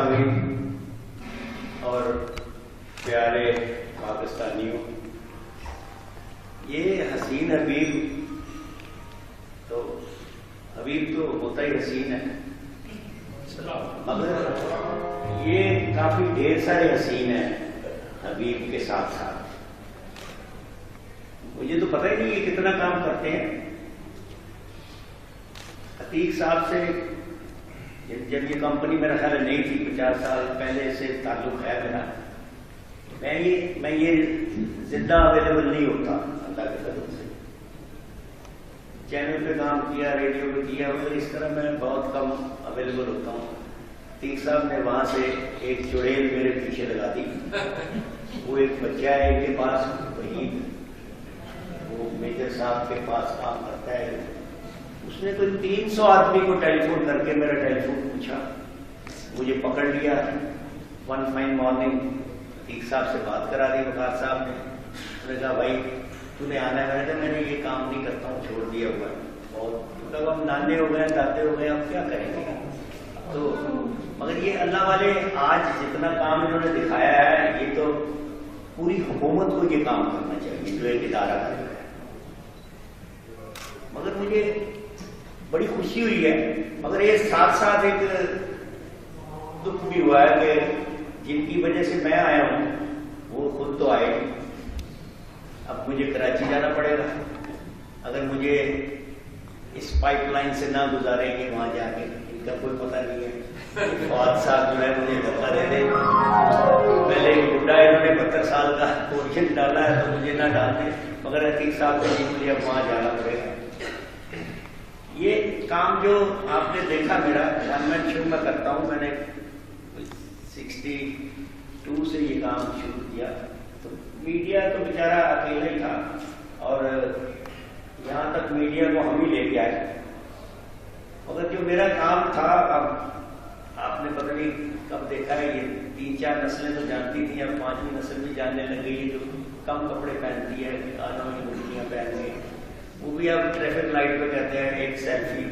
सामीन और प्यारे पाकिस्तानियों, ये हसीन हबीब तो होता ही हसीन है, मगर ये काफी ढेर सारे हसीन हैं हबीब के साथ साथ। मुझे तो पता ही नहीं ये कितना काम करते हैं। अतीक साहब से जब ये कंपनी मेरा ख्याल नहीं थी, 50 साल पहले से ताल्लुक है मेरा। मैं ये जिंदा अवेलेबल नहीं होता अल्लाह के तरफ से। चैनल पे काम किया, रेडियो पे किया, मगर इस तरह मैं बहुत कम अवेलेबल होता हूँ। अतीक साहब ने वहां से एक चुड़ैल मेरे पीछे लगा दी। वो एक बच्चा है इनके पास, वही वो मेजर साहब के पास काम करता है। उसने कोई 300 आदमी को टेलीफोन करके मेरा टेलीफोन पूछा, मुझे पकड़ लिया। वन फाइन मॉर्निंग अतीक साहब से बात करा दी वकार साहब ने। उन्होंने कहा भाई तूने आना है। मैंने ये काम नहीं करता हूँ, छोड़ दिया हुआ है। और मतलब हम नाने हो गए, दादे हो गए, अब क्या करेंगे। तो मगर ये अल्लाह वाले आज जितना काम इन्होंने दिखाया है, ये तो पूरी हुकूमत को ये काम करना चाहिए जो एक इदारा कर रहा है। मगर मुझे बड़ी खुशी हुई है, मगर ये साथ साथ एक दुख भी हुआ है कि जिनकी वजह से मैं आया हूं वो खुद तो आए। अब मुझे कराची जाना पड़ेगा। अगर मुझे इस पाइपलाइन से ना गुजारेंगे वहां जाके, इनका कोई पता नहीं है। फौज साहब जो है मुझे धक्का दे दे, पहले बुढ़ा इन्होंने 72 साल का पोर्शन डाला है तो मुझे ना डाल दे, मगर अतीक साहब को जीत लिया, वहां जाना पड़ेगा। ये काम जो आपने देखा मेरा गवर्नमेंट शो में करता हूँ, मैंने 62 से ये काम शुरू किया। तो मीडिया तो बेचारा अकेला ही था और यहाँ तक मीडिया को हम ही लेके आए। मगर जो मेरा काम था, अब आपने पता नहीं कब देखा है, ये 3-4 नस्लें तो जानती थी, अब 5वीं नस्ल भी जानने लग गई है जो कम कपड़े पहनती है, आदमी मुर्गियाँ पहन के, वो भी अब ट्रैफिक लाइट पे कहते हैं एक सेल्फी।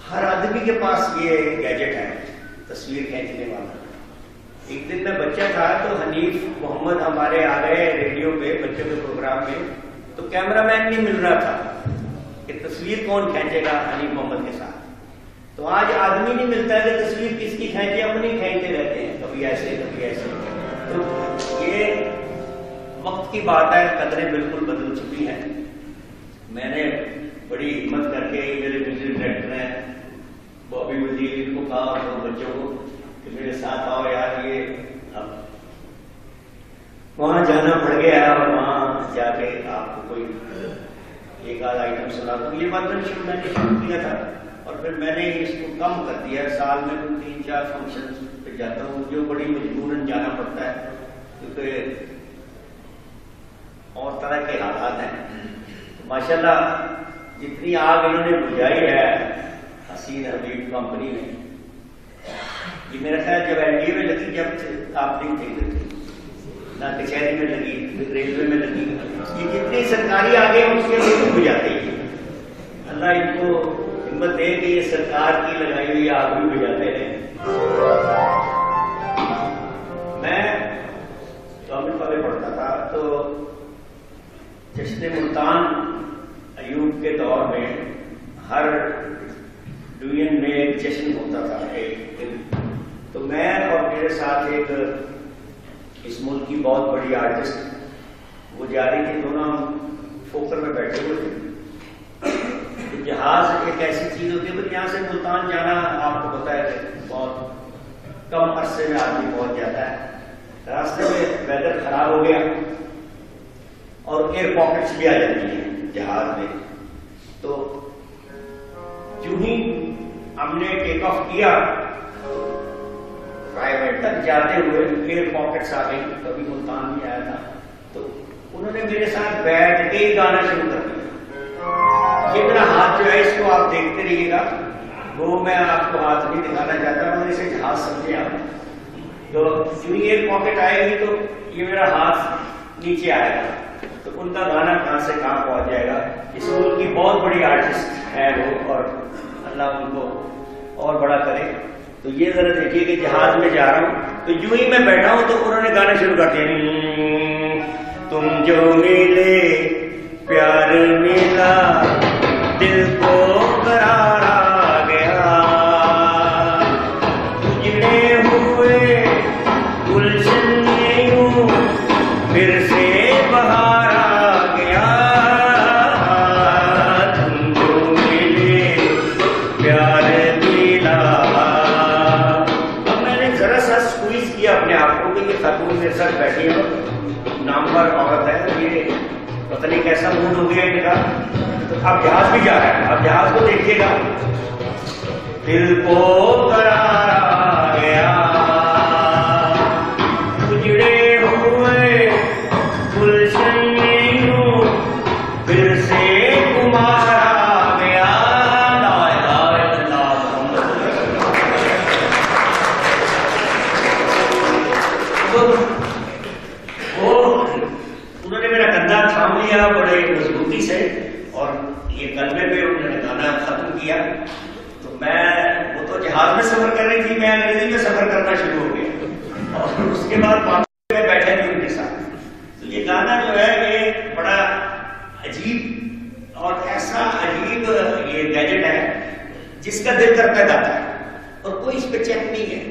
हर आदमी के पास ये गैजेट है तस्वीर खींचने वाला। एक दिन मैं बच्चा था तो हनीफ मोहम्मद हमारे आ गए रेडियो पे बच्चों के प्रोग्राम में, तो कैमरामैन नहीं मिल रहा था कि तस्वीर कौन खींचेगा हनीफ मोहम्मद के साथ। तो आज आदमी नहीं मिलता है कि तस्वीर किसकी खींचे, अपनी खींचते रहते हैं, कभी ऐसे कभी ऐसे। तो ये वक्त की बात है, कदरें बिल्कुल बदल चुकी हैं। मैंने बड़ी हिम्मत करके, मेरे म्यूजिक डायरेक्टर हैं बॉबी वजीर, इनको कहा तो बच्चों को कि मेरे साथ आओ यार, ये अब वहां जाना पड़ गया और वहां जाके आपको कोई एक आध आइटम सुना दूं। ये बात मैंने शुरू किया था और फिर मैंने इसको कम कर दिया। साल में 3-4 फंक्शन पे जाता हूँ, जो बड़ी मजबूरन जाना पड़ता है क्योंकि और तरह के हालात हैं। माशाल्लाह जितनी आग इन्होंने बुझाई है हसीन हबीब कंपनी ने, ये मेरा ख्याल जब एनडीए में लगी, जब आप नहीं थे ना, कचहरी में लगी, रेलवे में लगी, ये जितनी सरकारी आगे उसके लिए बुझाते ही। अल्लाह इनको हिम्मत दे कि ये सरकार की लगाई हुई आग भी बुझाते रहे। मैं गवर्नमेंट कॉलेज पढ़ता था तो जश्न मुल्तान अयूब के दौर में हर डिवीजन में एक जश्न होता था एक दिन। तो मैं और मेरे साथ एक इस मुल्क की बहुत बड़ी आर्टिस्ट वो जा रही थी, दोनों हम फोकर में बैठे हुए थे। तो जहाज एक ऐसी चीज होती है, यहाँ से मुल्तान जाना आपको पता है बहुत कम अरसे में आदमी पहुंच जाता है। रास्ते में वेदर खराब हो गया और एयर पॉकेट्स भी आ जाती हैं जहाज में। तो जो ही हमने टेक ऑफ किया, प्राइवेट तक जाते हुए एयर पॉकेट्स आ गई, कभी मुल्तान भी आया था। तो उन्होंने मेरे साथ बैठ के ही गाना शुरू कर दिया। ये मेरा हाथ जो है इसको आप देखते रहिएगा, वो मैं आपको हाथ नहीं दिखाना चाहता, मगर इसे जहाज समझे आप। तो जो ही एयर पॉकेट आएगी तो ये मेरा हाथ नीचे आएगा, तो उनका गाना कहां से कहां पहुंच जाएगा। इस मुल्क की बहुत बड़ी आर्टिस्ट है वो, और अल्लाह उनको और बड़ा करे। तो ये जरा देखिए कि जहाज में जा रहा हूं तो यूं ही मैं बैठा हूं तो उन्होंने गाना शुरू कर दिया। तुम जो मिले प्यार मिला दिल को करार आ गया, उजड़े हुए गुलशन में यूं फिर से बहार आ गया। तुम जो मिले प्यार मिला। अब मैंने जरा सा स्क्वीज किया अपने आप को कि ये खातून मेरे साथ बैठी है, नामवर औरत है, ये पता नहीं कैसा मूड हो गया इनका। तो अब जहाज भी जा रहा है, अब जहाज को देखिएगा। दिल को करार आ गया, उजड़े हुए गुलशन में यूं फिर से कुमार आ गया। उन्होंने मेरा कंधा थाम लिया बड़े मजबूती से और ये कलमे पे उन्होंने गाना खत्म किया। तो मैं, वो तो जहाज में सफर कर रही थी, मैं अंग्रेजी में सफर करना शुरू हो गया और उसके बाद में बैठे थे उनके साथ। तो ये गाना जो है ये बड़ा अजीब और ऐसा अजीब ये गैजेट है जिसका दिल करता गाता है और कोई इस पे चेक नहीं है।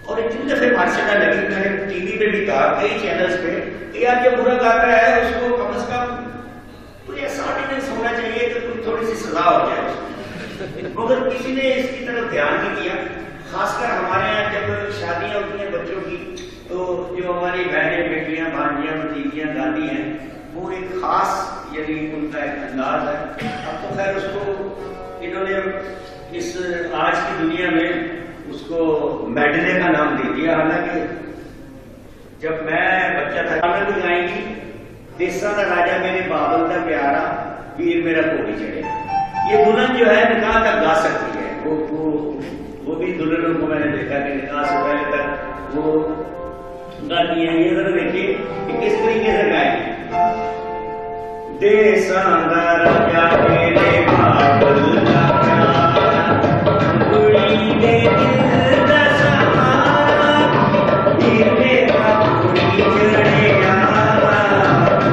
और इतनी दफे मार्शल लगी, मैंने टीवी पे भी कहा कई चैनल्स पे कि यार जो बुरा गाता है उसको कम से कम कोई ऐसा ऑर्डिनेंस होना चाहिए कि कोई थोड़ी सी सजा हो जाए उसको। मगर किसी ने इसकी तरफ ध्यान नहीं दिया। खासकर हमारे यहाँ जब शादियां होती हैं बच्चों की तो जो हमारी बहनें बेटियां भांजियां भतीजियां गाती हैं वो एक खास यानी उनका एक अंदाज है। अब तो खैर उसको इन्होंने इस आज की दुनिया में उसको मेडले का नाम दे दिया। हालांकि जब मैं बच्चा था गाना भी गाएंगी, देसा का राजा मेरे बाबल का प्यारा वीर मेरा घोड़ी चढ़े। ये दुल्हन जो है निकाह तक गा सकती है। वो भी दुल्हनों को मैंने देखा कि निकाह से पहले तक वो गाती है। ये जरा देखिए कि किस तरीके से गाएंगे। देसा का राजा मेरे बाबल का प्यारा घोड़ी दे दिल दा सहारा, वीर मेरा घोड़ी चढ़ेगा,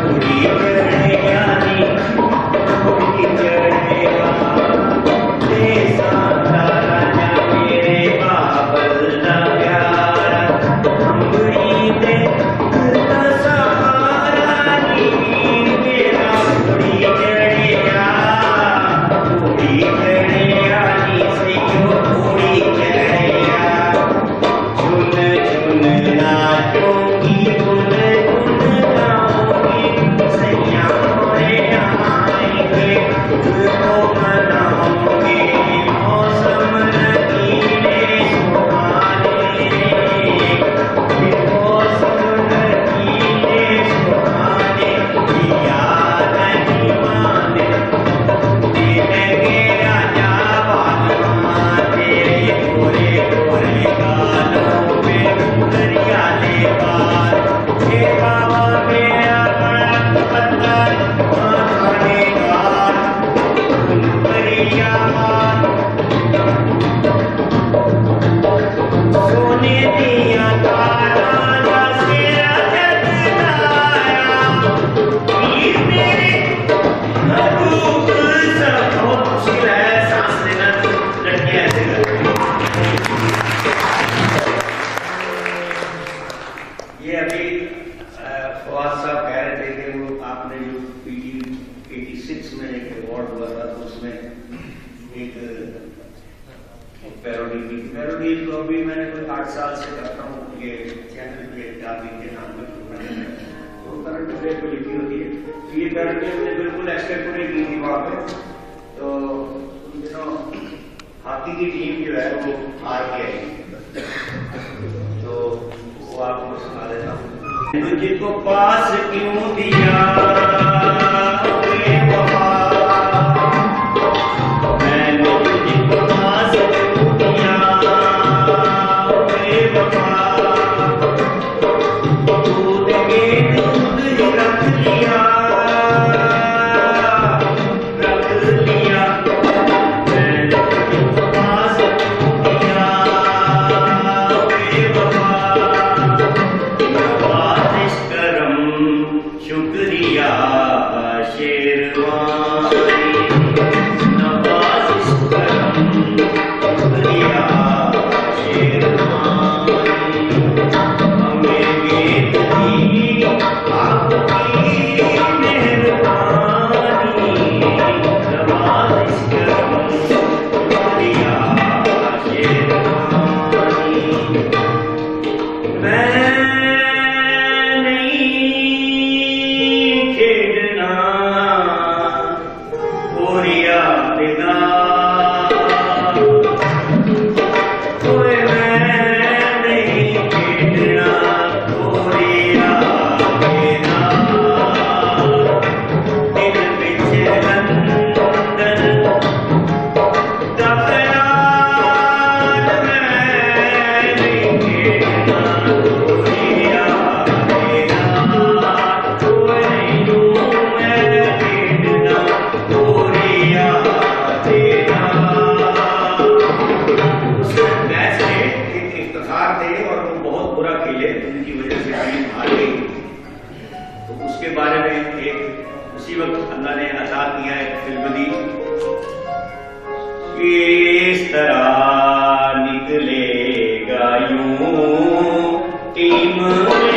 घोड़ी चढ़ेगा नी घोड़ी चढ़ेगा। देसा का राजा मेरे बाबल का प्यारा घोड़ी दे दिल दा सहारा, वीर मेरा घोड़ी चढ़ेगा, घोड़ी चढ़ेगा नी सैयो घोड़ी चढ़ेगा। झुन झुन नाचोगी गुन गुन गाओगी, सैया मोरे आएंगे तुझको मनाओगे। मौसम रंगीले सुहाने, मौसम रंगीले सुहाने, याद नहीं माने देंगे राजा बालवा तेरे गोरे गोरे गालों में दरिया ले पार। हे बाबा मेरा कड़क पत्थर खाने गार, दरिया मार सोने दिया तारा से जगदाया, वीर मेरे महबूब सब बहुत मुश्किल है सांस लेना। लड़कियां ऐसे करती हैं। ये अभी फवाद साहब कह रहे थे कि वो आपने जो पीटी 86 में एक अवार्ड हुआ था तो उसमें एक पैरोडी की। पैरोडी तो अभी मैंने कोई 8 साल से करता हूँ ये चैनल पे डाबी के नाम पे प्रोग्राम है, तो करंट अफेयर पे लिखी होती है। तो ये पैरोडी हमने बिल्कुल एक्सटेम्पोरे की थी वहाँ पे। तो हॉकी की टीम जो है वो हार के आई, तो वो आपको सुना देता हूँ। तुझको पास क्यों दिया वफा, मैंने तुझको पास क्यों दिया वफा, दूध के दूध ही रख लिया मैंने तुझको पास क्यों दिया उसके बारे में एक उसी वक्त अल्लाह ने अता किया है फिल्म दी, इस तरह निकलेगा यूं टीम में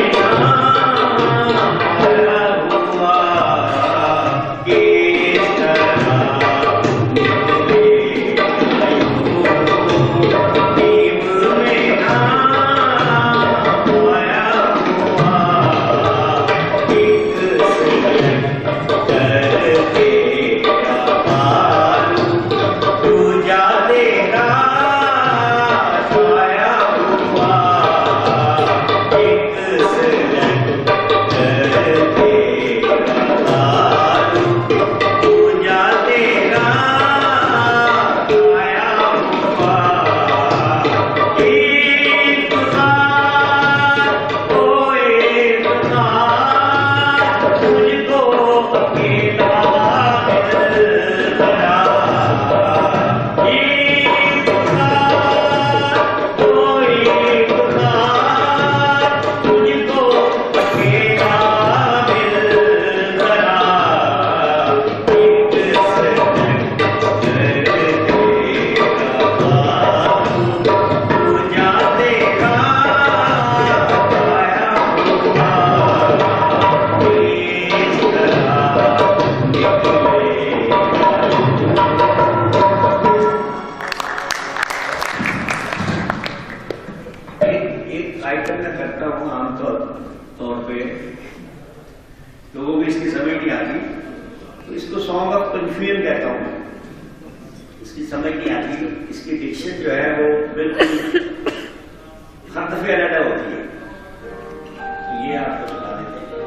आइटम मैं करता हूँ आमतौर पे, लोगों को इसकी समझ नहीं आती, तो इसको सॉन्ग ऑफ कंफ्यूजन कहता हूँ। इसकी समझ नहीं आती, इसकी डिक्शन जो है वो बिल्कुल खतफे अलग होती है। तो ये आपको बता देते हैं।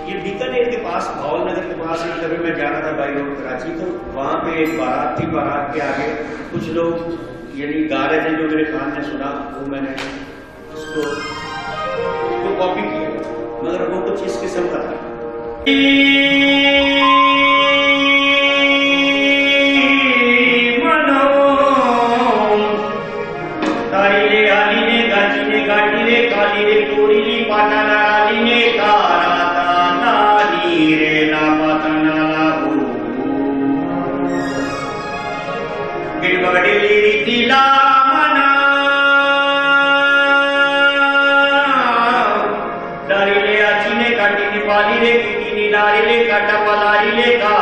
ये बीकानेर के पास, भावनगर के पास एक कभी मैं जा रहा था बाई रोड कराची, तो वहां पे एक बारात थी। बारात के आगे कुछ लोग यानी गा रहे थे, जो मेरे कान ने सुना, वो मैंने उसको कॉपी किया, मगर वो कुछ इस किस्म का था। तारी रे आली ने गाची ने गाटी रे काली रे कोरी ली पाटा लाली ने कारा ताली रे ना पाता नाला हो गिरबड़ी रीतिला मना दारी ले आची ने काटी ने पाली रे कीटी ने नारी ले काटा पलारी ले का